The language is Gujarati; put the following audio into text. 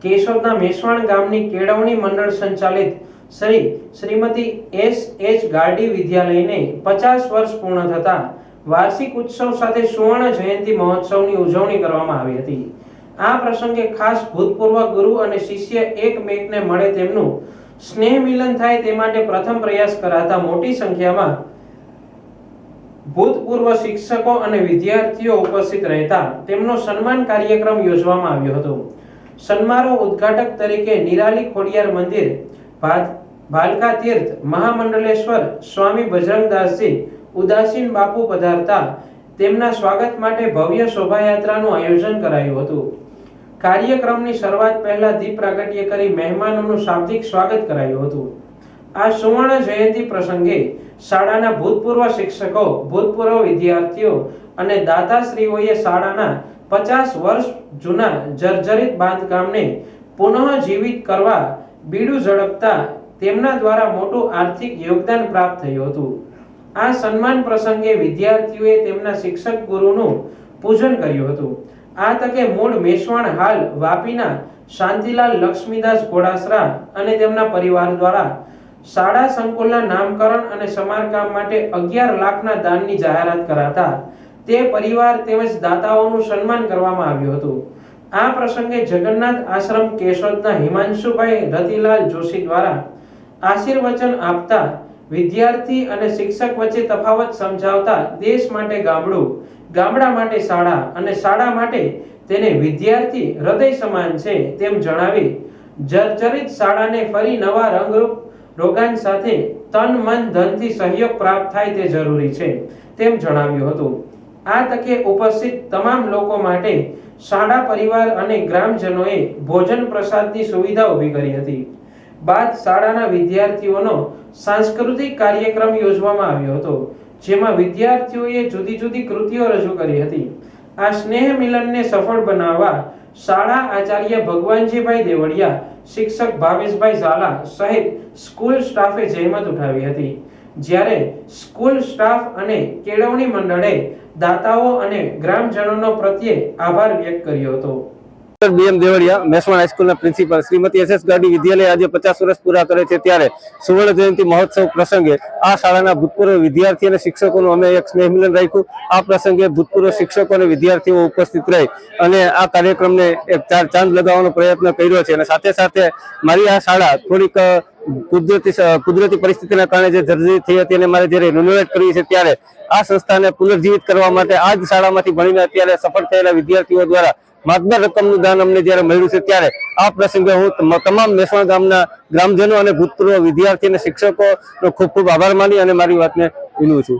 કેશોદના મેસવાણ ગામની કેળવણી મંડળ સંચાલિત શ્રીમતી S.H. ગાર્ડી વિદ્યાલયને 50 વર્ષ પૂર્ણ થતા વાર્ષિક ઉત્સવ સાથે સુવર્ણ જયંતિ મહોત્સવની ઉજવણી કરવામાં આવી હતી। આ પ્રસંગે ખાસ ભૂતપૂર્વ ગુરુ અને શિષ્ય એકમેકને મળે તેમનું સ્નેહ મિલન થાય તે માટે પ્રથમ પ્રયાસ કરાતા મોટી સંખ્યામાં ભૂતપૂર્વ શિક્ષકો અને વિદ્યાર્થીઓ ઉપસ્થિત રહેતા તેમનો સન્માન કાર્યક્રમ યોજવામાં આવ્યો હતો। સમારોહ ઉદ્ઘાટક તરીકે નિરાલી ખોડિયાર મંદિર, ભાલકા તીર્થ, મહામંડલેશ્વર સ્વામી બજરંગદાસજી ઉદાસીન બાપુ પધારતા તેમના સ્વાગત માટે ભવ્ય શોભાયાત્રાનું આયોજન કરાયું હતું। કાર્યક્રમની શરૂઆત પહેલા દીપ પ્રાગટ્ય કરી મહેમાનોનું શાબ્દિક સ્વાગત કરાયું હતું। આ સુવર્ણ જયંતિ પ્રસંગે શાળાના ભૂતપૂર્વ શિક્ષકો, ભૂતપૂર્વ વિદ્યાર્થીઓ અને દાતાશ્રીઓએ શાળાના 50 વર્ષ જૂના જર્જરિત બાંધકામને પુનઃજીવિત કરવા બીડું ઝડપતા તેમના દ્વારા મોટું આર્થિક યોગદાન પ્રાપ્ત થયું હતું। આ સન્માન પ્રસંગે વિદ્યાર્થીઓએ તેમના શિક્ષક ગુરુનું પૂજન કર્યું હતું। આ તકે મૂળ મેસવાણ હાલ વાપીના શાંતિલાલ લક્ષ્મીદાસ ઘોડાસરા અને તેમના પરિવાર દ્વારા શાળા સંકુલના નામકરણ અને સમારકામ માટે 11 લાખના દાનની જાહેરાત કરાતા તે પરિવાર તેમજ દાતાઓનું સન્માન કરવામાં આવ્યું હતું। આ પ્રસંગે જગન્નાથ આશ્રમ કેશોદના હિમાંશુભાઈ રતિલાલ જોશી દ્વારા આશીર્વચન આપતા વિદ્યાર્થી અને શિક્ષક વચ્ચે તફાવત સમજાવતા દેશ માટે ગામડું, ગામડા માટે શાળા અને શાળા માટે તેને વિદ્યાર્થી હૃદય સમાન છે તેમ જણાવી જર્જરિત શાળાને ફરી નવા રંગરૂપ રોગાન સાથે તન મન ધનથી સહયોગ પ્રાપ્ત થાય તે જરૂરી છે તેમ જણાવ્યું હતું। આ તકે ઉપસ્થિત તમામ લોકો માટે શાળા પરિવાર અને ગ્રામજનોએ ભોજન પ્રસાદની સુવિધા ઊભી કરી હતી। બાદ શાળાના વિદ્યાર્થીઓનો સાંસ્કૃતિક કાર્યક્રમ યોજવામાં આવ્યો હતો, જેમાં વિદ્યાર્થીઓએ જુદી જુદી કૃતિઓ રજૂ કરી હતી। આ સ્નેહ મિલનને સફળ બનાવવા શાળા આચાર્ય ભગવાનજીભાઈ દેવળિયા, શિક્ષક ભાવેશભાઈ ઝાલા સહિત સ્કૂલ સ્ટાફે જહેમત ઉઠાવી હતી, જ્યારે સ્કૂલ સ્ટાફ અને કેળવણી મંડળે દાતાઓ અને ગ્રામજનોનો પ્રત્યે આભાર વ્યક્ત કર્યો હતો। BM દેવળિયા, મેસવાણ હાઈસ્કૂલના પ્રિન્સિપાલ। શ્રીમતી S.H. ગાર્ડી વિદ્યાલય આજે 50 વર્ષ પૂરા કરે છે, ત્યારે સુવર્ણ જયંતિ મહોત્સવ પ્રસંગે આ શાળાના ભૂતપૂર્વ વિદ્યાર્થી અને શિક્ષકોનું અમે એક સ્નેહ મિલન રાખ્યું। આ પ્રસંગે ભૂતપૂર્વ શિક્ષકો અને વિદ્યાર્થીઓ ઉપસ્થિત રહી અને આ કાર્યક્રમને એક ચાંદ લગાવવાનો પ્રયત્ન કર્યો છે। અને સાથે સાથે મારી આ શાળા થોડીક કુદરતી પરિસ્થિતિના કારણે જે જર્જરિત થઈ હતી અને મારે જ્યારે રિનોવેટ કરવી છે, ત્યારે આ સંસ્થાને પુનર્જીવિત કરવા માટે આ જ શાળામાંથી ભણીને અત્યારે સફળ થયેલા વિદ્યાર્થીઓ દ્વારા માતબર રકમનું દાન અમને જ્યારે મળ્યું છે, ત્યારે આ પ્રસંગે હું તમામ મેસવાણ ગામના ગ્રામજનો અને ભૂતપૂર્વ વિદ્યાર્થી અને શિક્ષકોનો ખૂબ ખૂબ આભાર માની અને મારી વાતને વિનવું છું।